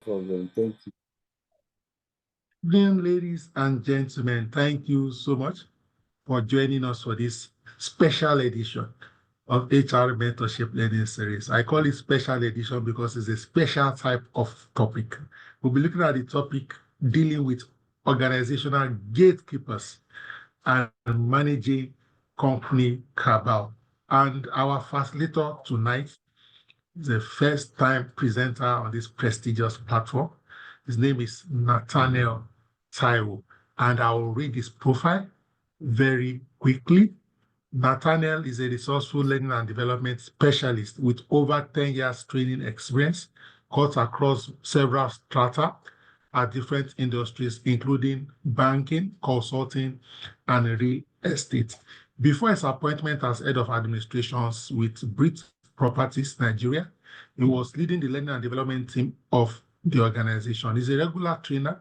Problem. Thank you. Evening, ladies and gentlemen. Thank you so much for joining us for this special edition of HR Mentorship Learning Series. I call it special edition because it's a special type of topic. We'll be looking at the topic dealing with organizational gatekeepers and managing company cabal. And our facilitator tonight is a first-time presenter on this prestigious platform. His name is Nathaniel Taiwo, and I will read his profile very quickly. Nathaniel is a resourceful learning and development specialist with over 10 years training experience, cut across several strata at different industries, including banking, consulting, and real estate. Before his appointment as head of administrations with Brit Properties Nigeria, he was leading the learning and development team of the organization. He's a regular trainer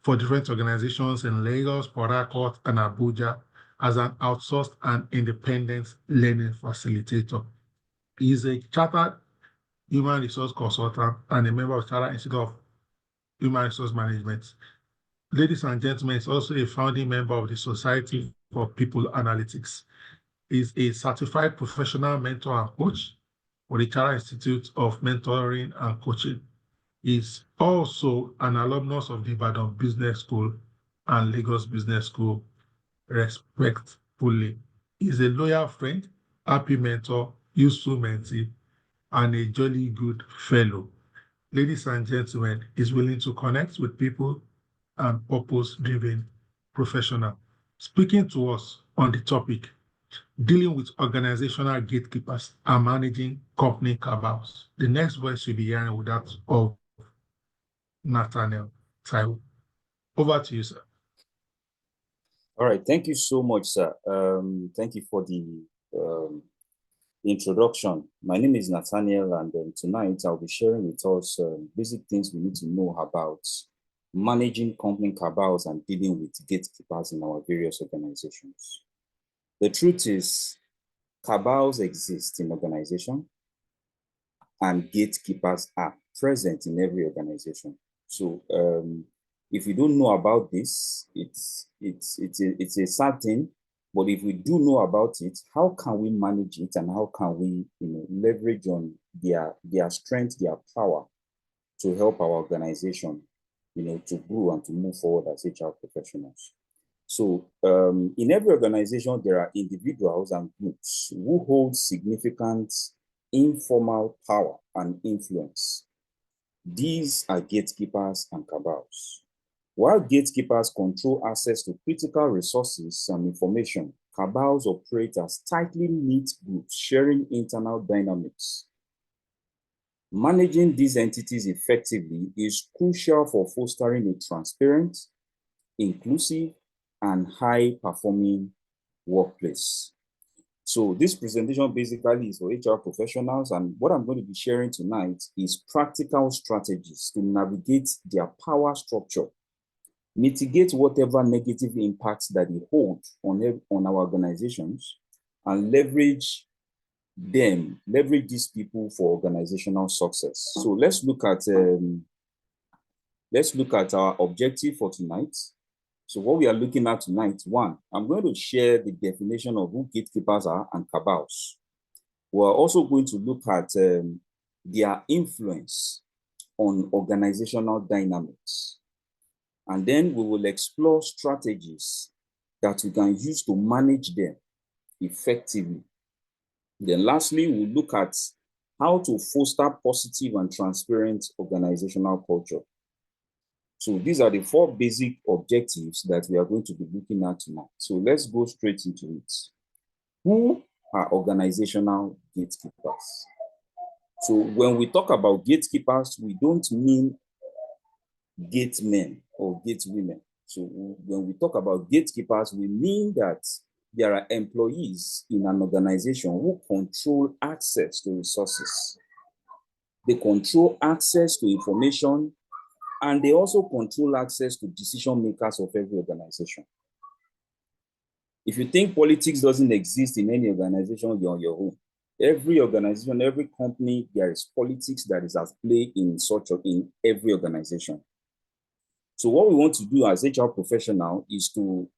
for different organizations in Lagos, Port Harcourt, and Abuja as an outsourced and independent learning facilitator. He is a chartered human resource consultant and a member of Chartered Institute of Human Resource Management. Ladies and gentlemen, he's also a founding member of the Society for People Analytics. He's a certified professional mentor and coach for the Chartered Institute of Mentoring and Coaching. He's also an alumnus of the Ibadan Business School and Lagos Business School, respectfully. He's a loyal friend, happy mentor, useful mentee, and a jolly good fellow. Ladies and gentlemen, he's willing to connect with people and purpose-driven professional. Speaking to us on the topic, dealing with organizational gatekeepers and managing company cabals. The next voice you'll be hearing with that of Nathaniel Taiwo. Over to you, sir. All right. Thank you so much, sir. Thank you for the introduction. My name is Nathaniel, and tonight I'll be sharing with us basic things we need to know about managing company cabals and dealing with gatekeepers in our various organizations. The truth is, cabals exist in organization, and gatekeepers are present in every organization. So if you don't know about this, it's a sad thing. But if we do know about it, how can we manage it, and how can we leverage on their strength, their power to help our organization to grow and to move forward as HR professionals? So in every organization, there are individuals and groups who hold significant informal power and influence. These are gatekeepers and cabals. While gatekeepers control access to critical resources and information, cabals operate as tightly knit groups sharing internal dynamics. Managing these entities effectively is crucial for fostering a transparent, inclusive, and high-performing workplace. So this presentation basically is for HR professionals, and what I'm going to be sharing tonight is practical strategies to navigate their power structure, mitigate whatever negative impacts that they hold on our organizations, and leverage these people for organizational success. So let's look at our objective for tonight. So what we are looking at tonight, one, I'm going to share the definition of who gatekeepers are and cabals. We're also going to look at their influence on organizational dynamics. And then we will explore strategies that we can use to manage them effectively. Then lastly, we'll look at how to foster positive and transparent organizational culture. So these are the 4 basic objectives that we are going to be looking at tonight. So let's go straight into it. Who are organizational gatekeepers? So when we talk about gatekeepers, we don't mean gate men or gate women. So when we talk about gatekeepers, we mean that there are employees in an organization who control access to resources. They control access to information, and they also control access to decision makers of every organization. If you think politics doesn't exist in any organization, you're on your own. Every organization, every company, there is politics that is at play in every organization. So what we want to do as HR professional is to,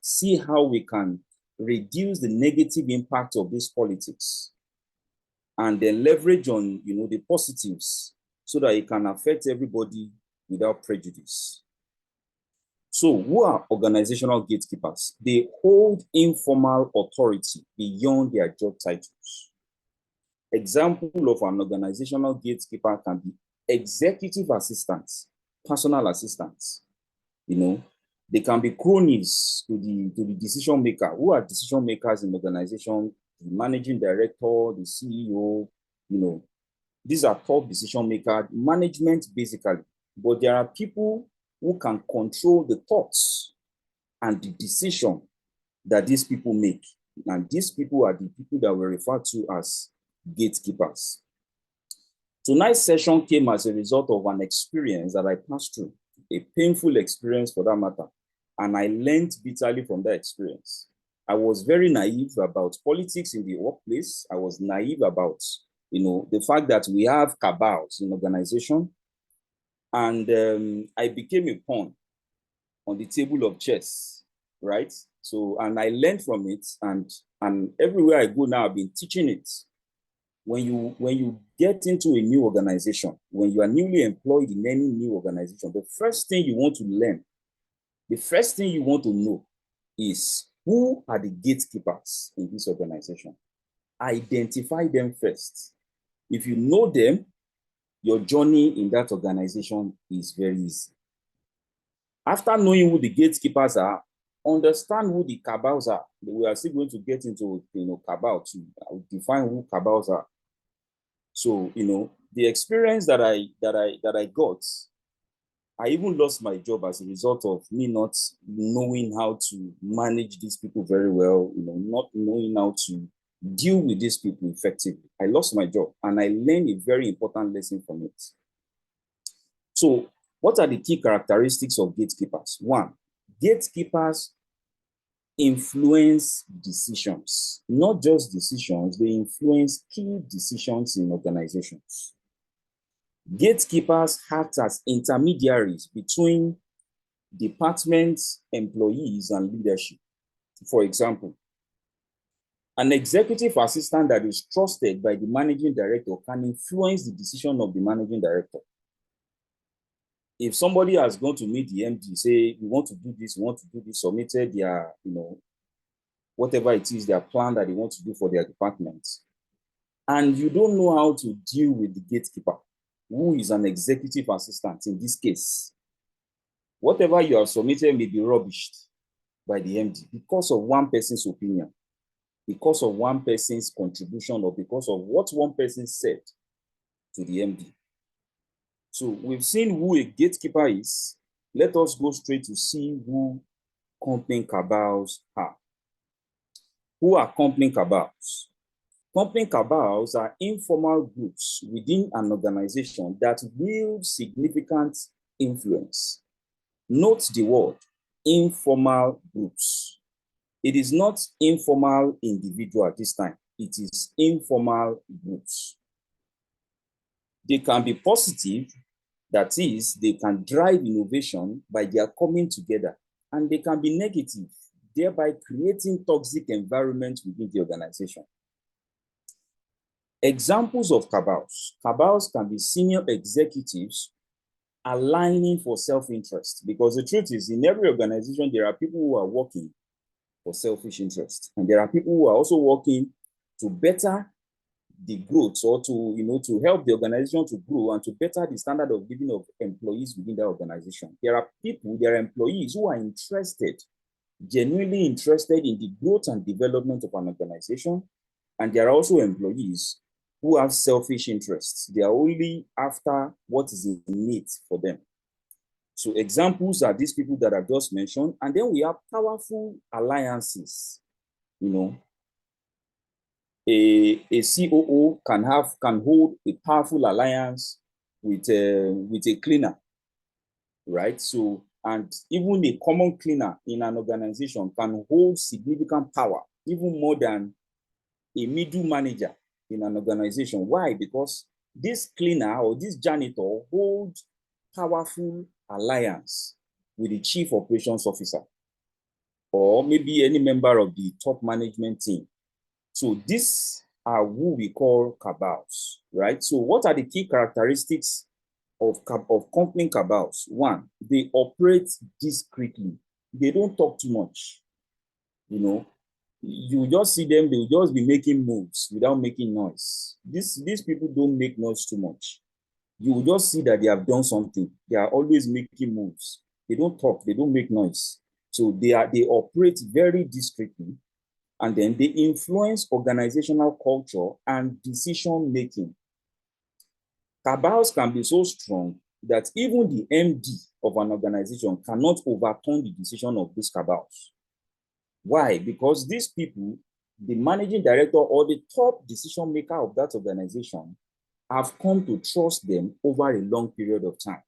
see how we can reduce the negative impact of this politics and then leverage on, the positives so that it can affect everybody without prejudice. So who are organizational gatekeepers? They hold informal authority beyond their job titles. Example of an organizational gatekeeper can be executive assistants, personal assistants. They can be cronies to the decision maker. Who are decision makers in the organization? The managing director, the CEO, these are top decision makers, management basically. But there are people who can control the thoughts and the decision that these people make. And these people are the people that we refer to as gatekeepers. Tonight's session came as a result of an experience that I passed through, a painful experience for that matter. And I learned bitterly from that experience. I was very naive about politics in the workplace. I was naive about, the fact that we have cabals in organization. And I became a pawn on the table of chess, right? So, and I learned from it, and everywhere I go now, I've been teaching it. When you get into a new organization, when you are newly employed in any new organization, the first thing you want to learn, the first thing you want to know is who are the gatekeepers in this organization. Identify them first. If you know them, your journey in that organization is very easy. After knowing who the gatekeepers are, understand who the cabals are. We are still going to get into cabal to define who cabals are. So the experience that I got, I even lost my job as a result of me not knowing how to manage these people very well, not knowing how to deal with these people effectively. I lost my job and I learned a very important lesson from it. So what are the key characteristics of gatekeepers? One, gatekeepers influence decisions, not just decisions, they influence key decisions in organizations. Gatekeepers act as intermediaries between departments, employees, and leadership. For example, an executive assistant that is trusted by the managing director can influence the decision of the managing director. If somebody has gone to meet the MD, say, we want to do this, submitted their, whatever it is, their plan that they want to do for their department, and you don't know how to deal with the gatekeeper, who is an executive assistant in this case, whatever you have submitted may be rubbished by the MD because of one person's opinion, because of one person's contribution, or because of what one person said to the MD. So we've seen who a gatekeeper is. Let us go straight to see who company cabals are. Who are company cabals? Company cabals are informal groups within an organization that wield significant influence. Note the word informal groups. It is not informal individual this time. It is informal groups. They can be positive, that is, they can drive innovation by their coming together, and they can be negative, thereby creating toxic environments within the organization. Examples of cabals. Cabals can be senior executives aligning for self-interest, because the truth is, in every organization, there are people who are working for selfish interest, and there are people who are also working to better the growth, or to help the organization to grow and to better the standard of living of employees within that organization. There are people, there are employees who are interested, genuinely interested in the growth and development of an organization, and there are also employees who have selfish interests. They are only after what is in need for them. So examples are these people that I've just mentioned, and then we have powerful alliances. A COO can hold a powerful alliance with a cleaner, right? So, and even a common cleaner in an organization can hold significant power, even more than a middle manager in an organization. Why? Because this cleaner or this janitor holds powerful alliance with the chief operations officer or maybe any member of the top management team. So these are who we call cabals, right? So what are the key characteristics of company cabals? One, they operate discreetly. They don't talk too much. You know, you just see them, they'll just be making moves without making noise. These people don't make noise too much. You will just see that they have done something. They are always making moves. They don't talk, they don't make noise. So they operate very discreetly, and then they influence organizational culture and decision making. Cabals can be so strong that even the MD of an organization cannot overturn the decision of these cabals. Why? Because these people, the managing director or the top decision maker of that organization, have come to trust them over a long period of time.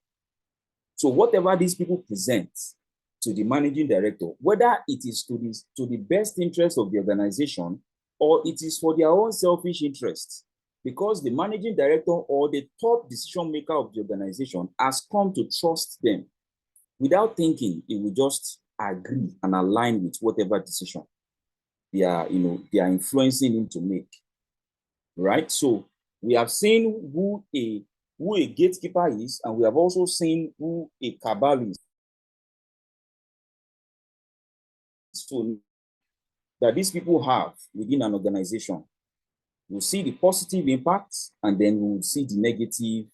So whatever these people present to the managing director, whether it is to the best interest of the organization or it is for their own selfish interests, because the managing director or the top decision maker of the organization has come to trust them, without thinking, it will just agree and align with whatever decision they are influencing him to make. Right? So we have seen who a gatekeeper is, and we have also seen who a cabal is. So that these people have within an organization. We'll see the positive impact, and then we'll see the negative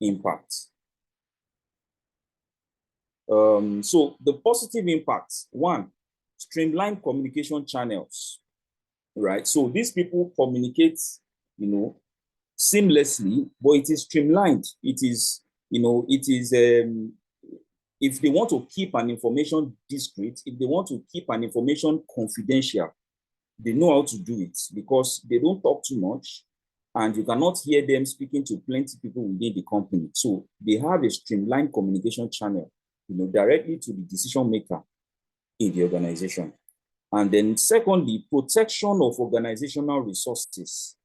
impact. So the positive impacts: one, streamlined communication channels, right? So these people communicate, seamlessly, but it is streamlined. It is, if they want to keep an information discreet, if they want to keep an information confidential, they know how to do it because they don't talk too much, and you cannot hear them speaking to plenty of people within the company. So they have a streamlined communication channel, directly to the decision maker in the organization. And then secondly, protection of organizational resources.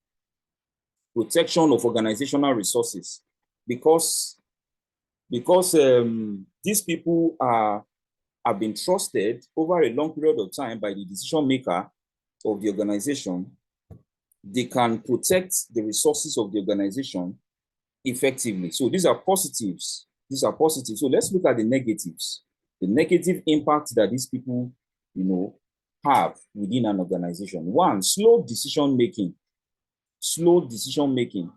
Protection of organizational resources, because these people have been trusted over a long period of time by the decision maker of the organization. They can protect the resources of the organization effectively. So these are positives. These are positive. So let's look at the negatives. The negative impact that these people, have within an organization. One, slow decision making. Slow decision making.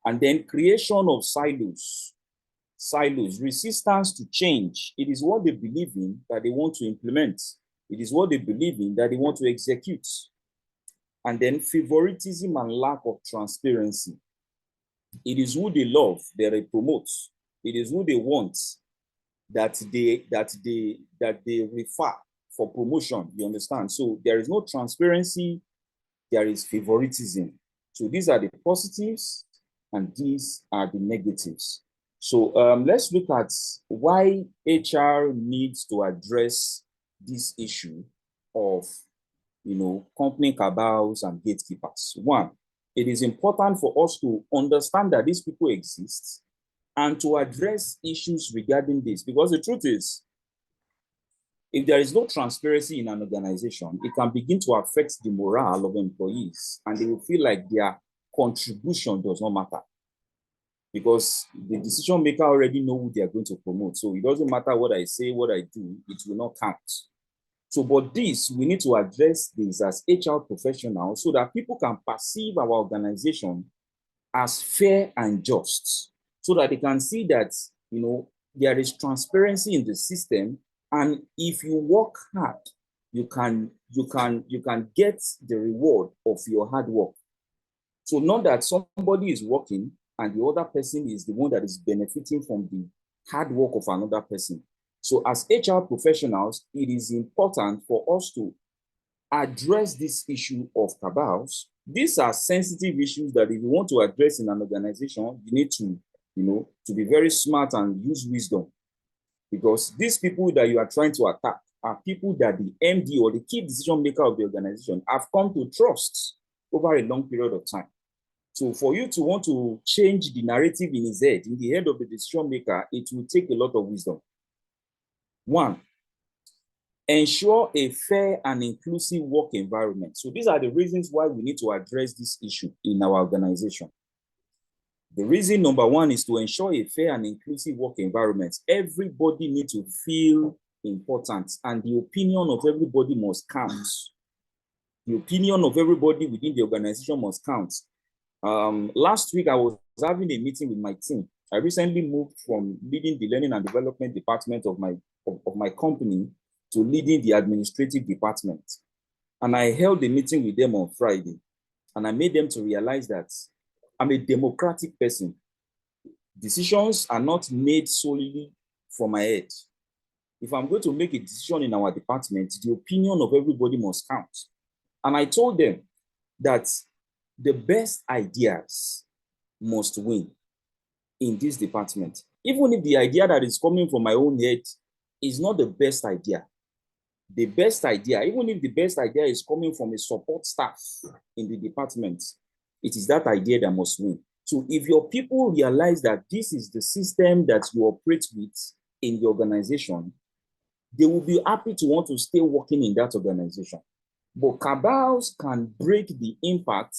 And then creation of silos. Silos, resistance to change. It is what they believe in that they want to implement. It is what they believe in that they want to execute. And then favoritism and lack of transparency. It is who they love that they promote. It is who they want that they refer for promotion. You understand? So there is no transparency, there is favoritism. So these are the positives and these are the negatives. So let's look at why HR needs to address this issue of company cabals and gatekeepers. One, it is important for us to understand that these people exist and to address issues regarding this, because the truth is, if there is no transparency in an organization, it can begin to affect the morale of employees, and they will feel like their contribution does not matter, because the decision maker already know who they are going to promote. So it doesn't matter what I say, what I do, it will not count. So, but we need to address this as HR professionals so that people can perceive our organization as fair and just, so that they can see that, there is transparency in the system. And if you work hard, you can get the reward of your hard work. So not that somebody is working and the other person is the one that is benefiting from the hard work of another person. So as HR professionals, it is important for us to address this issue of cabals. These are sensitive issues that if you want to address in an organization, you need to, to be very smart and use wisdom. Because these people that you are trying to attack are people that the MD or the key decision maker of the organization have come to trust over a long period of time. So for you to want to change the narrative in his head, in the head of the decision maker, it will take a lot of wisdom. One, ensure a fair and inclusive work environment. So these are the reasons why we need to address this issue in our organization. The reason number one is to ensure a fair and inclusive work environment. Everybody needs to feel important, and the opinion of everybody must count. The opinion of everybody within the organization must count. Last week, I was having a meeting with my team. I recently moved from leading the learning and development department of my company to leading the administrative department. And I held a meeting with them on Friday, and I made them to realize that I'm a democratic person. Decisions are not made solely from my head. If I'm going to make a decision in our department, the opinion of everybody must count. And I told them that the best ideas must win in this department. Even if the idea that is coming from my own head is not the best idea, the best idea, even if the best idea is coming from a support staff in the department, it is that idea that must win. So if your people realize that this is the system that you operate with in the organization, they will be happy to want to stay working in that organization. But cabals can break the impact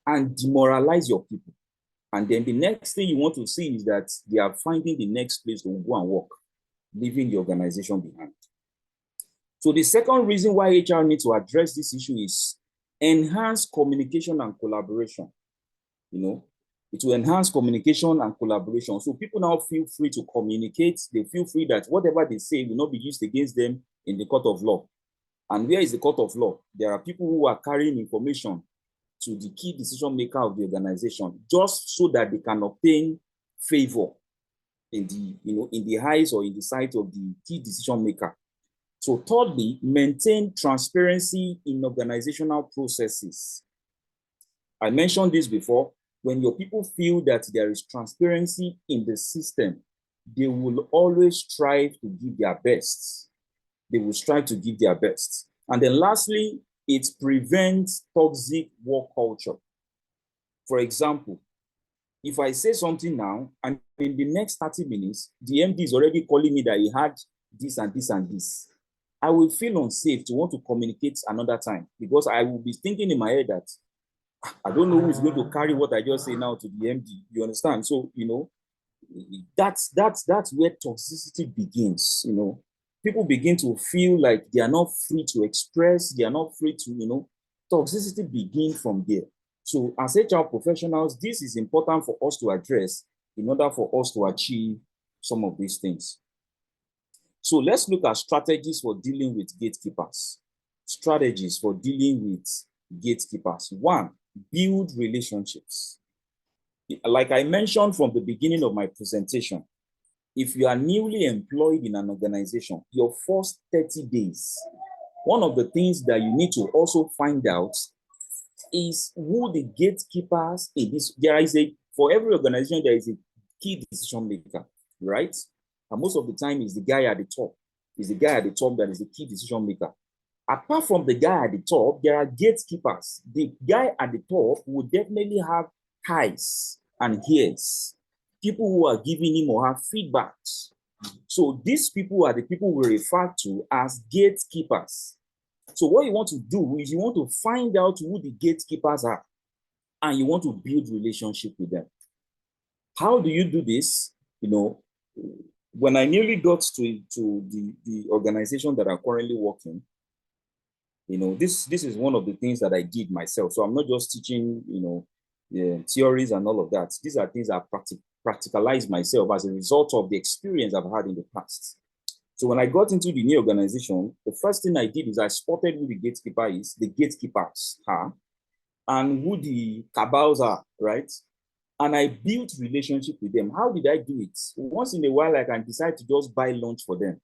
and demoralize your people. And then the next thing you want to see is that they are finding the next place to go and work, leaving the organization behind. So the second reason why HR needs to address this issue is enhance communication and collaboration. It will enhance communication and collaboration. So people now feel free to communicate. They feel free that whatever they say will not be used against them in the court of law. And where is the court of law? There are people who are carrying information to the key decision maker of the organization just so that they can obtain favor in the eyes or in the sight of the key decision maker. So thirdly, maintain transparency in organizational processes. I mentioned this before. When your people feel that there is transparency in the system, they will always strive to give their best. They will strive to give their best. And then lastly, it prevents toxic work culture. For example, if I say something now, and in the next 30 minutes, the MD is already calling me that he had this and this and this, I will feel unsafe to want to communicate another time, because I will be thinking in my head that I don't know who is going to carry what I just say now to the MD. You understand? So, that's where toxicity begins. People begin to feel like they are not free to express, they are not free to, toxicity begins from there. So as HR professionals, this is important for us to address in order for us to achieve some of these things. So let's look at strategies for dealing with gatekeepers. Strategies for dealing with gatekeepers. One, build relationships. Like I mentioned from the beginning of my presentation, if you are newly employed in an organization, your first 30 days, one of the things that you need to also find out is who the gatekeepers in this. For every organization, there is a key decision maker, right? And most of the time is the guy at the top. Is the guy at the top that is the key decision maker. Apart from the guy at the top, there are gatekeepers. The guy at the top will definitely have eyes and ears, people who are giving him or her feedbacks. So these people are the people we refer to as gatekeepers. So what you want to do is you want to find out who the gatekeepers are, and you want to build relationship with them. How do you do this? When I newly got to the organization that I'm currently working, this is one of the things that I did myself. So I'm not just teaching, theories and all of that. These are things I practicalized myself as a result of the experience I've had in the past. So when I got into the new organization, the first thing I did is I spotted who the gatekeeper is, the gatekeepers are, and who the cabals are, right? And I built relationship with them. How did I do it? Once in a while, I can decide to just buy lunch for them.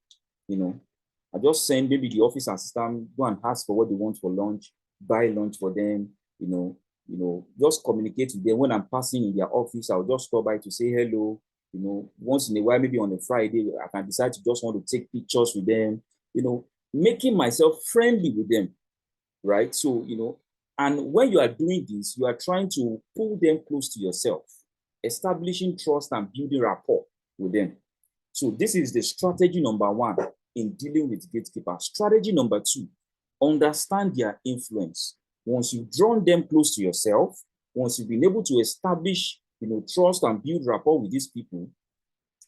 I just send maybe the office assistant, go and ask for what they want for lunch, buy lunch for them, just communicate with them. When I'm passing in their office, I'll just stop by to say hello. Once in a while, maybe on a Friday, I can decide to just want to take pictures with them, making myself friendly with them, right? So, And when you are doing this, you are trying to pull them close to yourself, establishing trust and building rapport with them. So this is the strategy number one in dealing with gatekeepers. Strategy number two, understand their influence. Once you've drawn them close to yourself, once you've been able to establish, trust and build rapport with these people,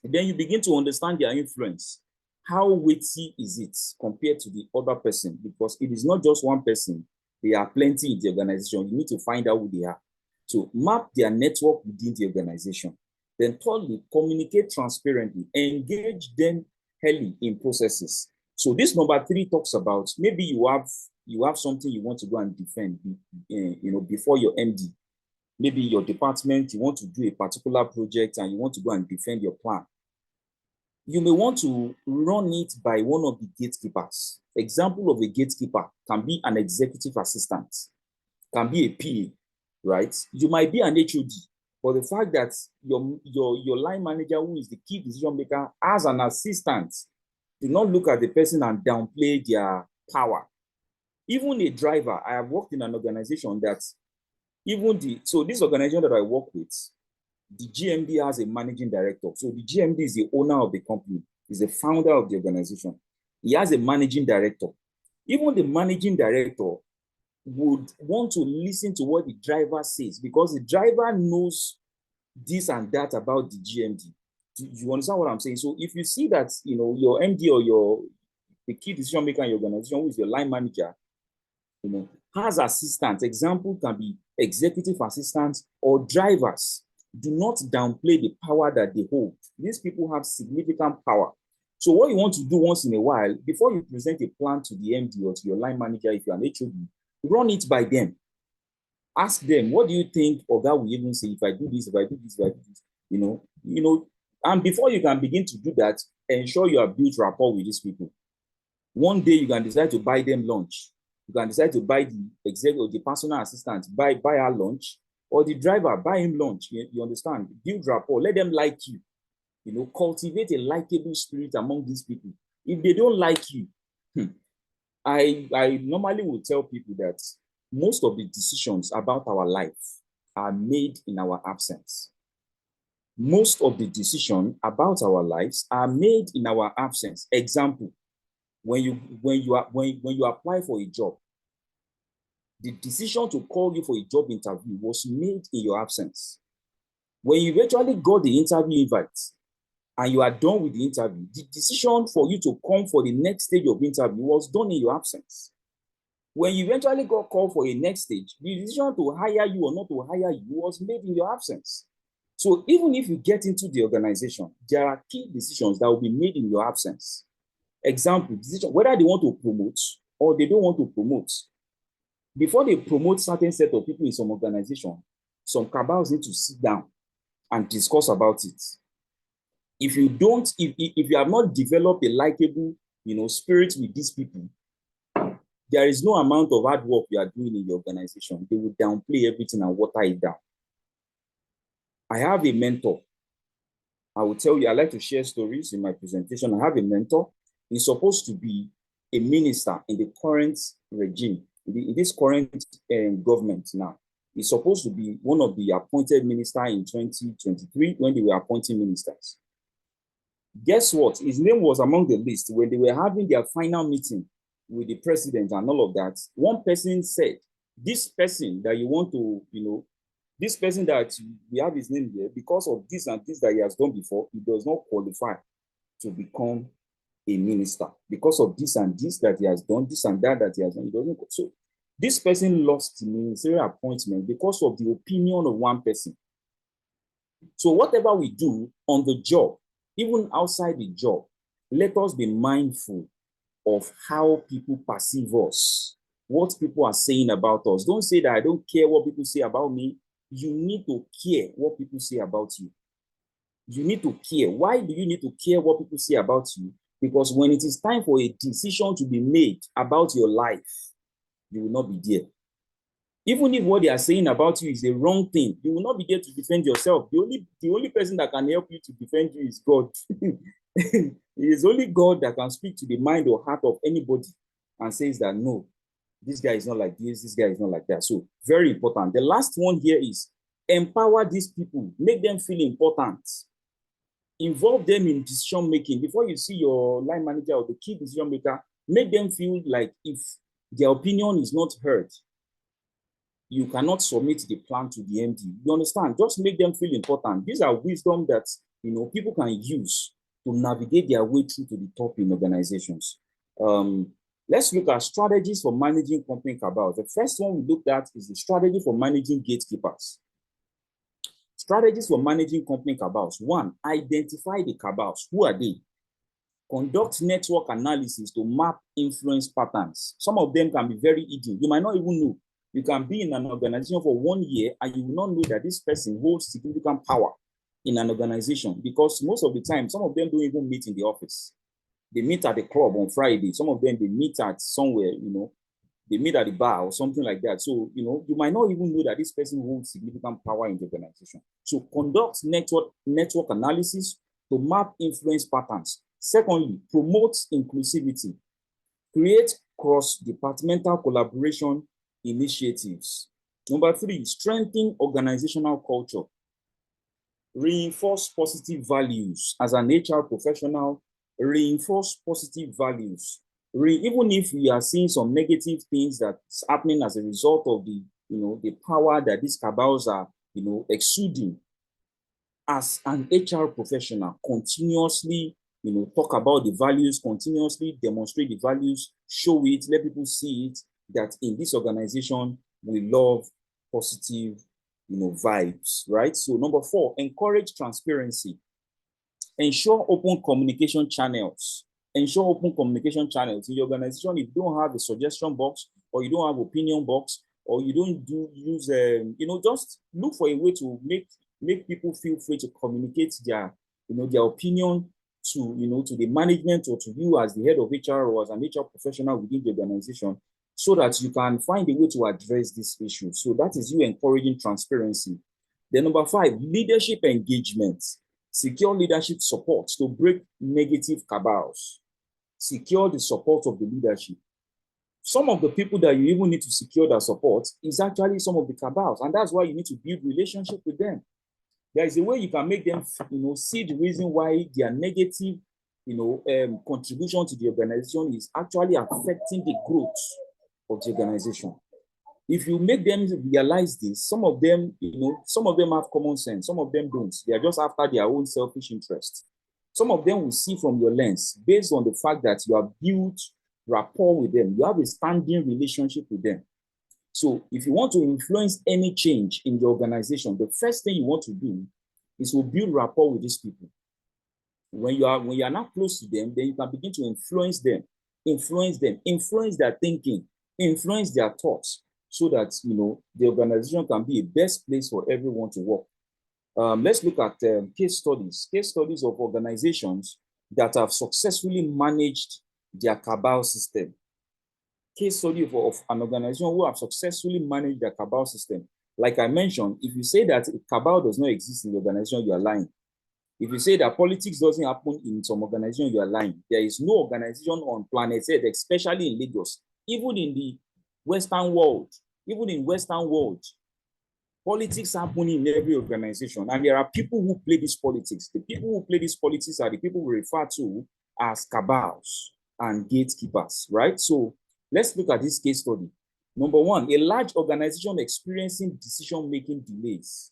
then you begin to understand their influence. How weighty is it compared to the other person? Because it is not just one person. There are plenty in the organization. You need to find out who they are. So map their network within the organization. Then thirdly, communicate transparently. Engage them early in processes. So this number three talks about maybe you have something you want to go and defend, before your MD. Maybe your department, you want to do a particular project and you want to go and defend your plan. You may want to run it by one of the gatekeepers. Example of a gatekeeper can be an executive assistant, can be a PA, right? You might be an HOD, but the fact that your line manager, who is the key decision maker, as an assistant, do not look at the person and downplay their power. Even a driver, I have worked in an organization that so this organization that I work with, the GMD has a managing director. So the GMD is the owner of the company, is the founder of the organization. He has a managing director. Even the managing director would want to listen to what the driver says because the driver knows this and that about the GMD. Do you understand what I'm saying? So if you see that, your MD or the key decision maker in your organization, who is your line manager, has assistants. Example can be executive assistants or drivers. Do not downplay the power that they hold. These people have significant power. So what you want to do once in a while, before you present a plan to the MD or to your line manager, if you're an HOD, run it by them. Ask them, what do you think? Or that will even say, if I do this, if I do this, if I do this, and before you can begin to do that, ensure you have built rapport with these people. One day you can decide to buy them lunch. You can decide to buy the executive or the personal assistant, buy her lunch, or the driver, buy him lunch. You understand? Build rapport. Let them like you. Cultivate a likable spirit among these people. If they don't like you, I normally will tell people that most of the decisions about our life are made in our absence. Most of the decisions about our lives are made in our absence. Example, when you apply for a job, the decision to call you for a job interview was made in your absence. When you eventually got the interview invite and you are done with the interview, the decision for you to come for the next stage of interview was done in your absence. When you eventually got called for a next stage, the decision to hire you or not to hire you was made in your absence. So even if you get into the organization, there are key decisions that will be made in your absence. Example, decision whether they want to promote or they don't want to promote. Before they promote certain set of people in some organization, some cabals need to sit down and discuss about it. If you have not developed a likable, spirit with these people, there is no amount of hard work you are doing in your organization. They will downplay everything and water it down. I have a mentor. I will tell you, I like to share stories in my presentation. I have a mentor. He's supposed to be a minister in the current regime, in this current government now. He's supposed to be one of the appointed ministers in 2023 when they were appointing ministers. Guess what? His name was among the list when they were having their final meeting with the president and all of that. One person said, this person that you want to, this person that we have his name here, because of this and this that he has done before, he does not qualify to become a minister. Because of this and this that he has done, this and that he has done, he doesn't. So this person lost the ministerial appointment because of the opinion of one person. So whatever we do on the job, even outside the job, let us be mindful of how people perceive us, what people are saying about us. Don't say that I don't care what people say about me. You need to care what people say about you. You need to care. Why do you need to care what people say about you? Because when it is time for a decision to be made about your life, you will not be there. Even if what they are saying about you is the wrong thing, you will not be there to defend yourself. The only person that can help you to defend you is God. It is only God that can speak to the mind or heart of anybody and says that no, This guy is not like this guy is not like that. So very important. The last one here is empower these people, make them feel important. Involve them in decision making. Before you see your line manager or the key decision maker, make them feel like if their opinion is not heard, you cannot submit the plan to the MD. You understand? Just make them feel important. These are wisdom that people can use to navigate their way through to the top in organizations. Let's look at strategies for managing company cabals. The first one we looked at is the strategy for managing gatekeepers. Strategies for managing company cabals. One, identify the cabals. Who are they? Conduct network analysis to map influence patterns. Some of them can be very hidden. You might not even know. You can be in an organization for 1 year and you will not know that this person holds significant power in an organization, because most of the time, some of them don't even meet in the office. They meet at the club on Friday. Some of them, they meet at somewhere, they meet at the bar or something like that. So, you might not even know that this person holds significant power in the organization. So conduct network analysis to map influence patterns. Secondly, promote inclusivity. Create cross-departmental collaboration initiatives. Number 3, strengthen organizational culture. Reinforce positive values. As an HR professional, reinforce positive values. Even if we are seeing some negative things that's happening as a result of the power that these cabals are, exuding, as an HR professional, continuously, talk about the values, continuously demonstrate the values, show it, let people see it, that in this organization, we love positive, vibes, right? So number 4, encourage transparency. Ensure open communication channels. Ensure open communication channels. In your organization, if you don't have a suggestion box, or you don't have opinion box, or you don't use, just look for a way to make people feel free to communicate their opinion to the management or to you as the head of HR or as an HR professional within the organization, so that you can find a way to address this issue. So that is you encouraging transparency. Then number 5, leadership engagement. Secure leadership support to break negative cabals. Secure the support of the leadership. Some of the people that you even need to secure their support is actually some of the cabals, and that's why you need to build relationship with them. There is a way you can make them, see the reason why their negative, contribution to the organization is actually affecting the growth of the organization. If you make them realize this, some of them have common sense, some of them don't. They are just after their own selfish interest. Some of them will see from your lens based on the fact that you have built rapport with them. You have a standing relationship with them. So if you want to influence any change in the organization, the first thing you want to do is to build rapport with these people. When you are not close to them, then you can begin to influence their thinking, influence their thoughts, so that the organization can be a best place for everyone to work. Let's look at case studies of organizations that have successfully managed their cabal system. Case study of an organization who have successfully managed their cabal system. Like I mentioned, if you say that a cabal does not exist in the organization, you are lying. If you say that politics doesn't happen in some organization, you are lying. There is no organization on planet Earth, especially in Lagos, even in the Western world, politics happen in every organization, and there are people who play this politics. The people who play this politics are the people we refer to as cabals and gatekeepers, right? So let's look at this case study. Number 1, a large organization experiencing decision-making delays.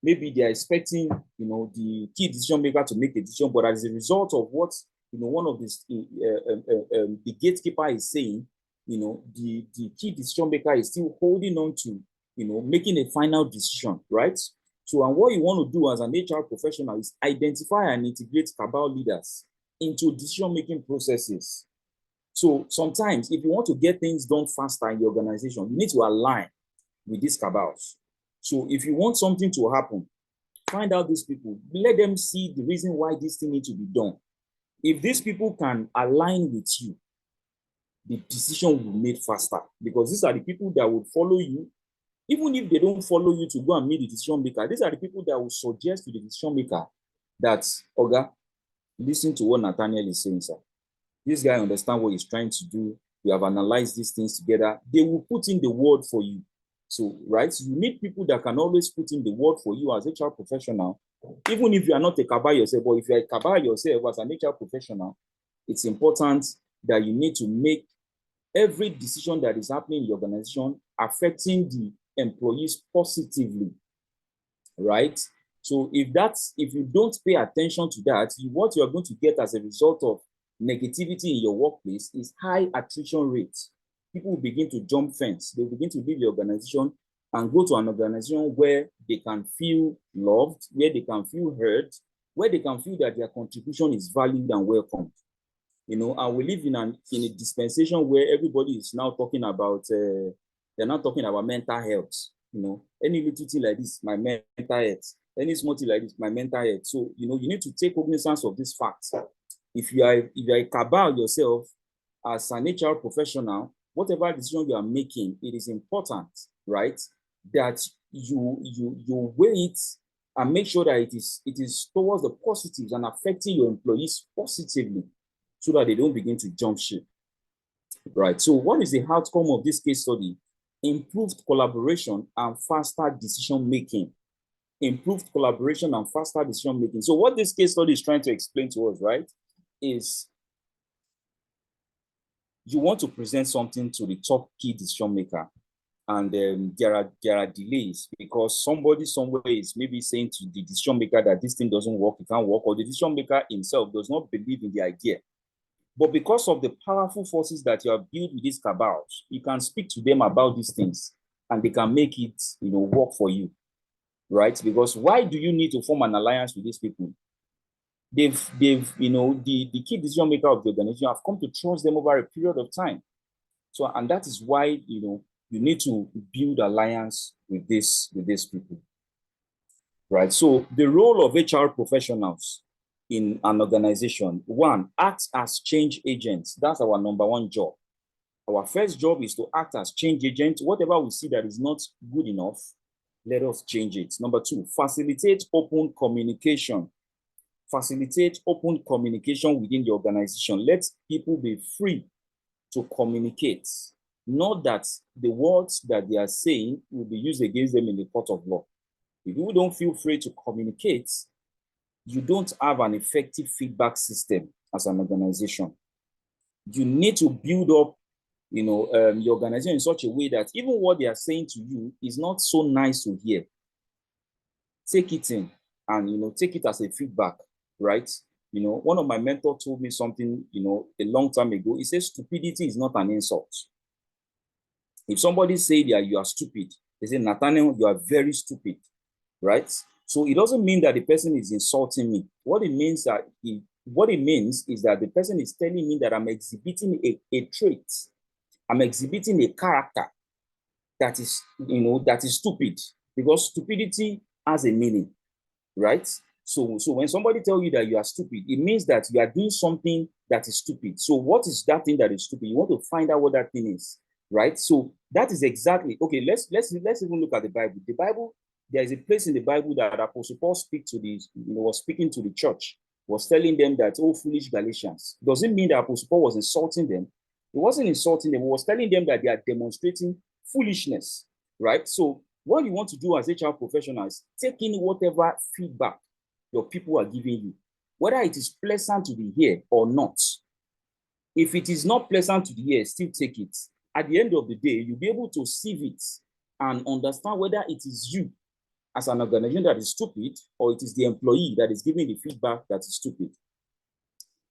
Maybe they are expecting, the key decision maker to make a decision, but as a result of what, one of this, the gatekeeper is saying, the key decision maker is still holding on to, making a final decision, right? So, and what you want to do as an HR professional is identify and integrate cabal leaders into decision-making processes. So sometimes, if you want to get things done faster in the organization, you need to align with these cabals. So if you want something to happen, find out these people, let them see the reason why this thing needs to be done. If these people can align with you, the decision will be made faster, because these are the people that will follow you. Even if they don't follow you to go and meet the decision maker, these are the people that will suggest to the decision maker that, Oga, listen to what Nathaniel is saying, sir. This guy understands what he's trying to do. We have analyzed these things together. They will put in the word for you. So, right, so you need people that can always put in the word for you as a HR professional, even if you are not a Cabal yourself, but if you're a Cabal yourself as an HR professional, it's important that you need to make every decision that is happening in the organization affecting the employees positively, right? So if you don't pay attention to that, what you're going to get as a result of negativity in your workplace is high attrition rates. People will begin to jump fence. They begin to leave the organization and go to an organization where they can feel loved, where they can feel heard, where they can feel that their contribution is valued and welcomed. And we live in a dispensation where everybody is now talking about, they're not talking about mental health. Any little thing like this, my mental health. Any small thing like this, my mental health. So, you need to take cognizance of this fact. If you are a Cabal yourself as an HR professional, whatever decision you are making, it is important, right, that you weigh it and make sure that it is towards the positives and affecting your employees positively so that they don't begin to jump ship, right? So what is the outcome of this case study? Improved collaboration and faster decision making. Improved collaboration and faster decision making. So what this case study is trying to explain to us, right, is you want to present something to the top key decision maker, and there are delays because somebody somewhere is maybe saying to the decision maker that this thing doesn't work, it can't work, or the decision maker himself does not believe in the idea. But because of the powerful forces that you have built with these cabals, you can speak to them about these things and they can make it, work for you, right? Because why do you need to form an alliance with these people? They've the key decision maker of the organization have come to trust them over a period of time. So, and that is why, you need to build alliance with these people, right? So the role of HR professionals in an organization, one, act as change agents. That's our number one job. Our first job is to act as change agents. Whatever we see that is not good enough, let us change it. Number two, facilitate open communication. Facilitate open communication within the organization. Let people be free to communicate. Not that the words that they are saying will be used against them in the court of law. If you don't feel free to communicate, you don't have an effective feedback system as an organization. You need to build up, your organization in such a way that even what they are saying to you is not so nice to hear. Take it in and, take it as a feedback, right? One of my mentors told me something, a long time ago. He says, stupidity is not an insult. If somebody say that you are stupid, they say, Nathaniel, you are very stupid, right? So it doesn't mean that the person is insulting me. What it means is that the person is telling me that I'm exhibiting a trait. I'm exhibiting a character that is, that is stupid, because stupidity has a meaning, right? So when somebody tells you that you are stupid, it means that you are doing something that is stupid. So what is that thing that is stupid? You want to find out what that thing is, right? So that is exactly, okay, let's even look at the Bible. The Bible, there is a place in the Bible that Apostle Paul was speaking to the church, was telling them that, oh, foolish Galatians. Does it mean that Apostle Paul was insulting them? He wasn't insulting them. He was telling them that they are demonstrating foolishness, right? So what you want to do as HR professionals, take in whatever feedback your people are giving you, whether it is pleasant to the ear or not. If it is not pleasant to the ear, still take it. At the end of the day, you'll be able to sieve it and understand whether it is you as an organization that is stupid or it is the employee that is giving the feedback that is stupid.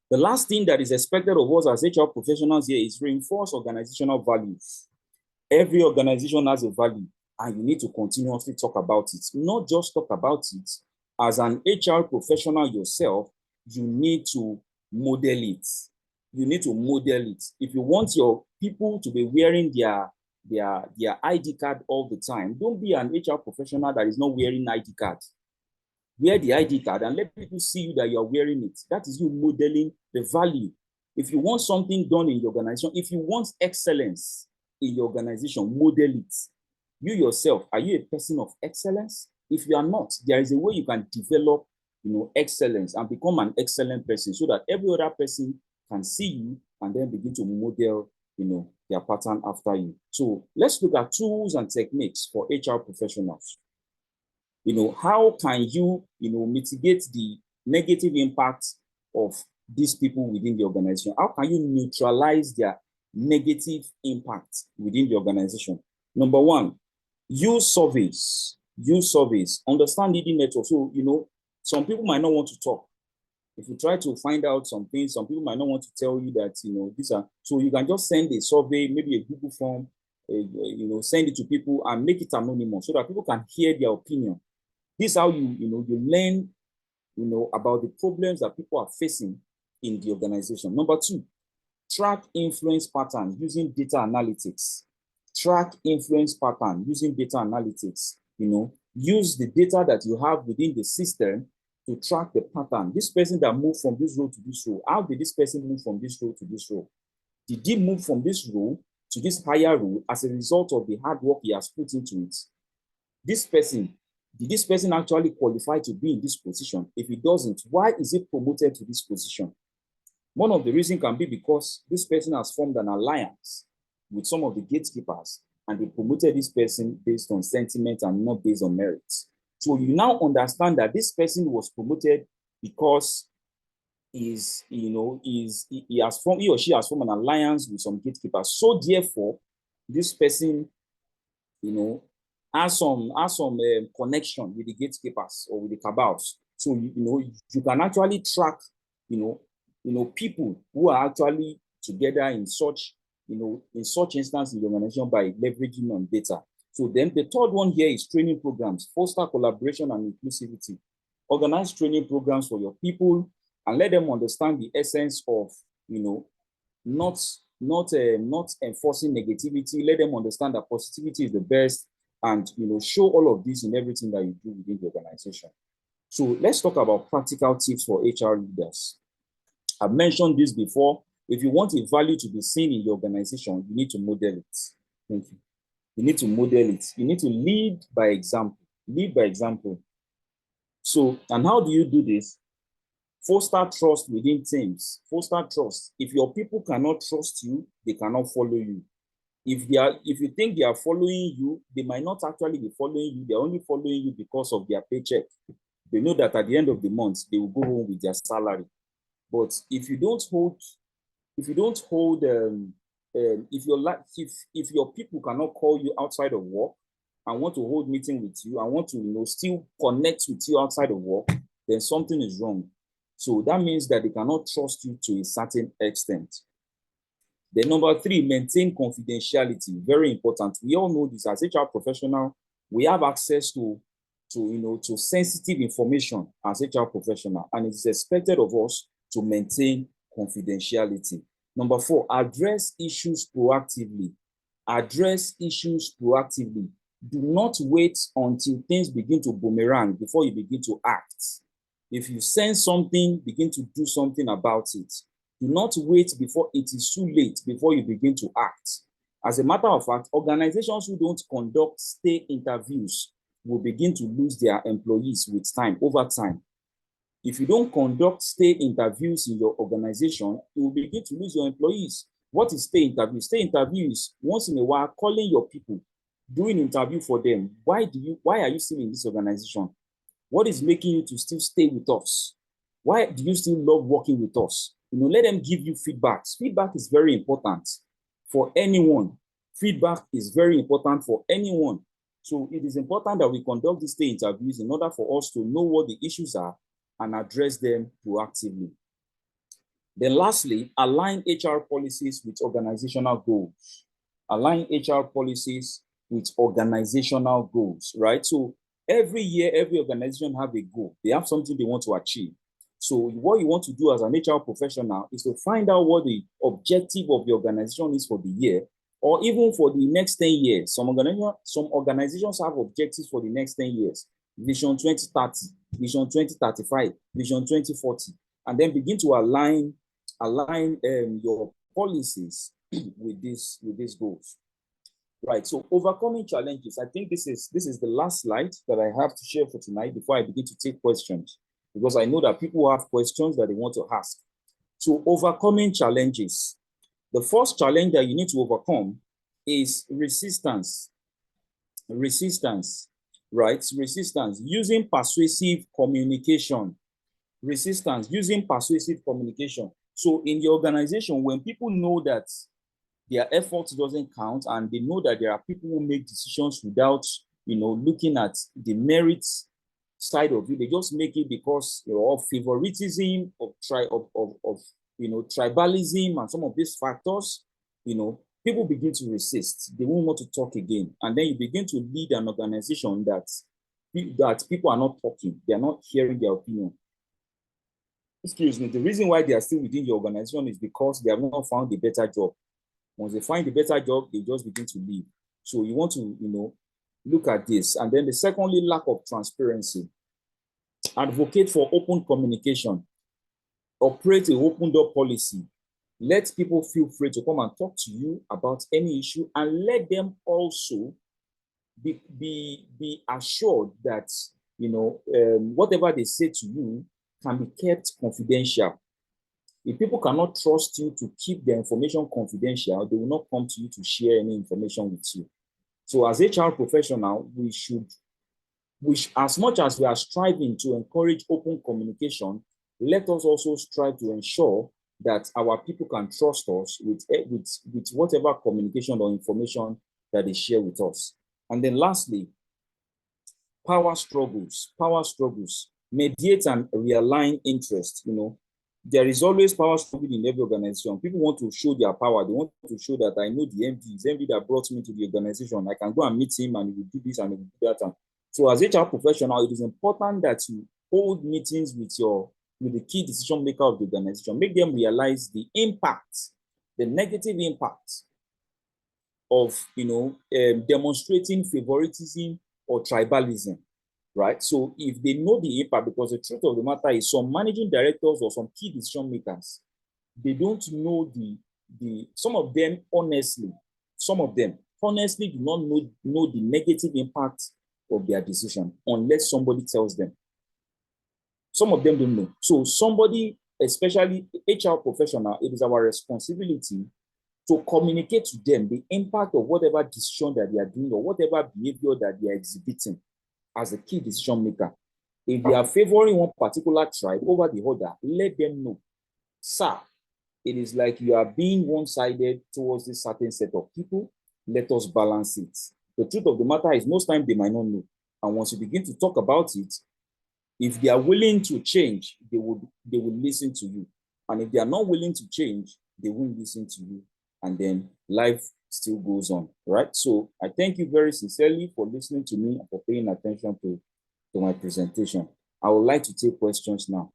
The last thing that is expected of us as HR professionals here is reinforce organizational values. Every organization has a value, and you need to continuously talk about it. Not just talk about it. As an HR professional yourself, you need to model it. You need to model it. If you want your people to be wearing their ID card all the time, don't be an HR professional that is not wearing ID card. Wear the ID card and let people see you that you're wearing it. That is you modeling the value. If you want something done in your organization, if you want excellence in your organization, model it. You yourself, are you a person of excellence? If you are not, there is a way you can develop, excellence and become an excellent person so that every other person can see you and then begin to model, their pattern after you. So let's look at tools and techniques for HR professionals. How can you, mitigate the negative impact of these people within the organization? How can you neutralize their negative impact within the organization? Number one, use surveys. Understand leading networks. So, some people might not want to talk. If you try to find out some things, some people might not want to tell you that, these are, so you can just send a survey, maybe a Google form, send it to people and make it anonymous so that people can hear their opinion. This is how you learn, about the problems that people are facing in the organization. Number two, track influence patterns using data analytics. Use the data that you have within the system to track the pattern. This person that moved from this role to this role, how did this person move from this role to this role? Did he move from this role to this higher role as a result of the hard work he has put into it? Did this person actually qualify to be in this position? If he doesn't, why is he promoted to this position? One of the reasons can be because this person has formed an alliance with some of the gatekeepers and they promoted this person based on sentiment and not based on merit. So you now understand that this person was promoted because he or she has formed an alliance with some gatekeepers. So therefore, this person, has some connection with the gatekeepers or with the cabals. So you can actually track, people who are actually together in such instance in the organization by leveraging on data. So then the third one here is training programs, foster collaboration and inclusivity. Organize training programs for your people and let them understand the essence of, not enforcing negativity. Let them understand that positivity is the best, and show all of this in everything that you do within the organization. So let's talk about practical tips for HR leaders. I've mentioned this before. If you want a value to be seen in the organization, you need to model it. Thank you. You need to model it. You need to lead by example. So, and how do you do this? Foster trust within teams. Foster trust. If your people cannot trust you, they cannot follow you. If you think they are following you, they might not actually be following you. They're only following you because of their paycheck. They know that at the end of the month, they will go home with their salary. But if your people cannot call you outside of work and want to hold meeting with you and want to still connect with you outside of work, then something is wrong. So that means that they cannot trust you to a certain extent. Then number three, maintain confidentiality. Very important. We all know this as HR professional. We have access to sensitive information as HR professional, and it is expected of us to maintain confidentiality. Number four, address issues proactively. Do not wait until things begin to boomerang before you begin to act. If you sense something, begin to do something about it. Do not wait before it is too late before you begin to act. As a matter of fact, organizations who don't conduct stay interviews will begin to lose their employees with time, over time. If you don't conduct stay interviews in your organization, you will begin to lose your employees. What is stay interview? Stay interview is once in a while calling your people, doing interview for them. Why are you still in this organization? What is making you to still stay with us? Why do you still love working with us? Let them give you feedback. Feedback is very important for anyone. Feedback is very important for anyone. So it is important that we conduct these stay interviews in order for us to know what the issues are and address them proactively. Then lastly, align HR policies with organizational goals. Right? So every year, every organization have a goal. They have something they want to achieve. So what you want to do as an HR professional is to find out what the objective of the organization is for the year, or even for the next 10 years. Some organizations have objectives for the next 10 years. Vision 2030, Vision 2035, Vision 2040, and then begin to align your policies with these goals. Right. So overcoming challenges. I think this is the last slide that I have to share for tonight before I begin to take questions, because I know that people have questions that they want to ask. So overcoming challenges. The first challenge that you need to overcome is resistance. Resistance, right? Resistance, using persuasive communication. Resistance, using persuasive communication. So in the organization, when people know that their efforts doesn't count and they know that there are people who make decisions without, looking at the merits side of it, they just make it because of favoritism, of tribalism, and some of these factors. People begin to resist. They won't want to talk again, and then you begin to lead an organization that people are not talking. They are not hearing their opinion. Excuse me. The reason why they are still within the organization is because they have not found a better job. Once they find a better job, they just begin to leave. So you want to, look at this. And then the secondly, lack of transparency. Advocate for open communication. Operate an open door policy. Let people feel free to come and talk to you about any issue, and let them also be assured that whatever they say to you can be kept confidential. If people cannot trust you to keep their information confidential, they will not come to you to share any information with you. So as HR professional, as much as we are striving to encourage open communication, let us also strive to ensure that our people can trust us with whatever communication or information that they share with us. And then lastly, power struggles. Power struggles. Mediate and realign interest. There is always power struggle in every organization. People want to show their power. They want to show that I know the MD. It's MD that brought me to the organization. I can go and meet him and he will do this and he will do that. And so as HR professional, it is important that you hold meetings with the key decision maker of the organization. Make them realize the impact, the negative impact of demonstrating favoritism or tribalism, right? So if they know the impact, because the truth of the matter is some managing directors or some key decision makers, they don't know some of them honestly do not know the negative impact of their decision unless somebody tells them. Some of them don't know. So somebody, especially HR professional, it is our responsibility to communicate to them the impact of whatever decision that they are doing or whatever behavior that they are exhibiting as a key decision maker. If they are favoring one particular tribe over the other, let them know, sir, it is like you are being one-sided towards this certain set of people. Let us balance it. The truth of the matter is most times they might not know. And once you begin to talk about it, if they are willing to change, they will listen to you. And if they are not willing to change, they won't listen to you. And then life still goes on, right? So I thank you very sincerely for listening to me and for paying attention to my presentation. I would like to take questions now.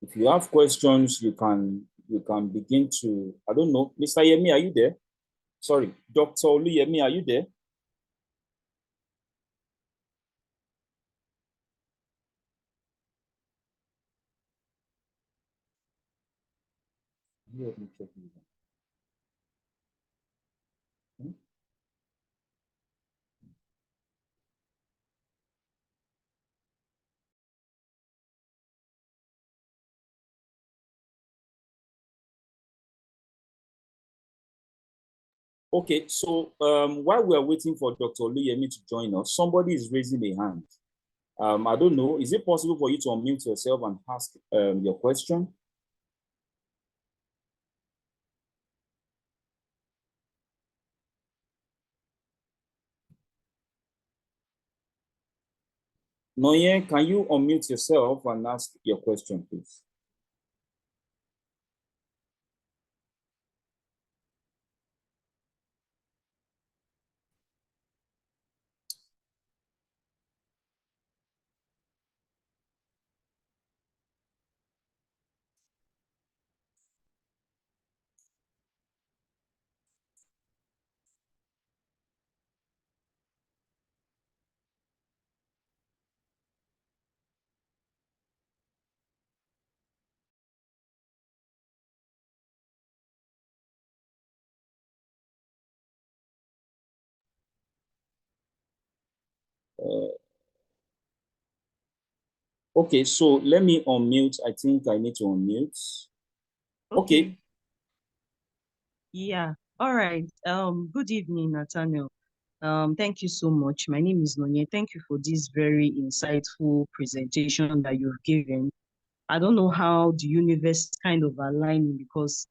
If you have questions, you can begin to, I don't know, Mr. Yemi, are you there? Sorry, Dr. Oluyemi, are you there? Let me check this. Okay, so while we are waiting for Dr. Oluyemi to join us, somebody is raising a hand. I don't know. Is it possible for you to unmute yourself and ask your question? Noye, can you unmute yourself and ask your question, please? Okay, so let me unmute. I think I need to unmute. Okay. Yeah. All right. Good evening, Nathaniel. Thank you so much. My name is Nonye. Thank you for this very insightful presentation that you've given. I don't know how the universe kind of aligning because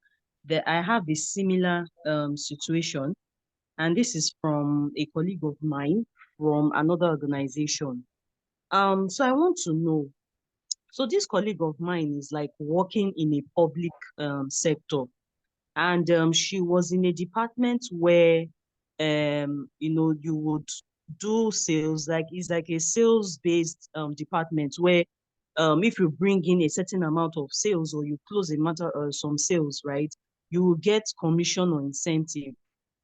I have a similar situation, and this is from a colleague of mine from another organization. So I want to know. So this colleague of mine is like working in a public sector, and she was in a department where you would do sales, like it's like a sales based department where if you bring in a certain amount of sales or you close a matter or some sales, right, you will get commission or incentive.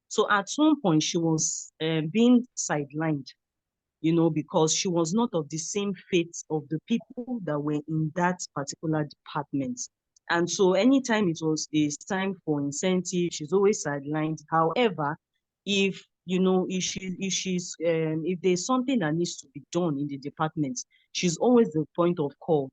So at some point she was being sidelined, because she was not of the same fate of the people that were in that particular department. And so anytime it was a time for incentive, she's always sidelined. However, if there's something that needs to be done in the department, she's always the point of call,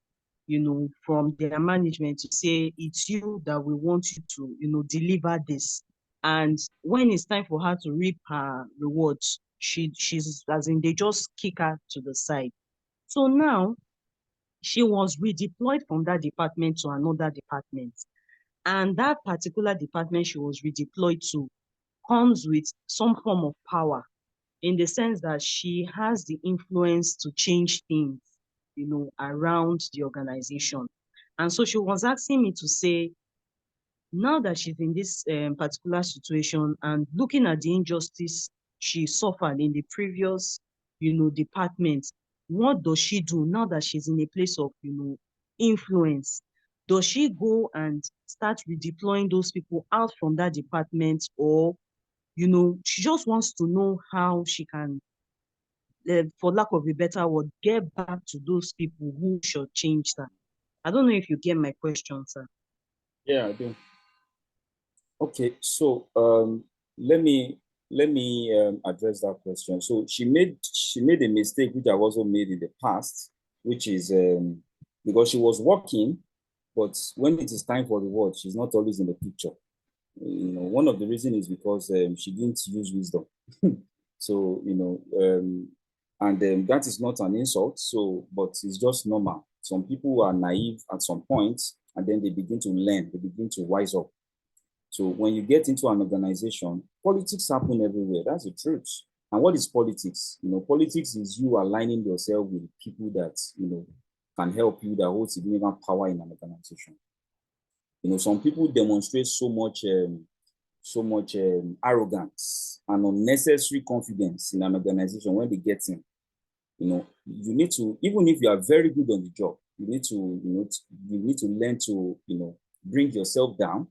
from their management to say it's you that we want you to, deliver this. And when it's time for her to reap her rewards, she's as in they just kick her to the side. So now she was redeployed from that department to another department. And that particular department she was redeployed to comes with some form of power in the sense that she has the influence to change things, around the organization. And so she was asking me to say, now that she's in this particular situation and looking at the injustice she suffered in the previous, department, what does she do now that she's in a place of, influence? Does she go and start redeploying those people out from that department, or, she just wants to know how she can, for lack of a better word, get back to those people who should change that? I don't know if you get my question, sir. Yeah, I do. Okay, so let me address that question. So she made a mistake which I've also made in the past, which is because she was working, but when it is time for reward, she's not always in the picture. One of the reasons is because she didn't use wisdom. So and that is not an insult. So, but it's just normal. Some people are naive at some point, and then they begin to learn. They begin to wise up. So when you get into an organization, politics happen everywhere. That's the truth. And what is politics? Politics is you aligning yourself with people that, can help you, that hold significant power in an organization. Some people demonstrate so much arrogance and unnecessary confidence in an organization when they get in. You need to, even if you are very good on the job, you need to learn to, bring yourself down,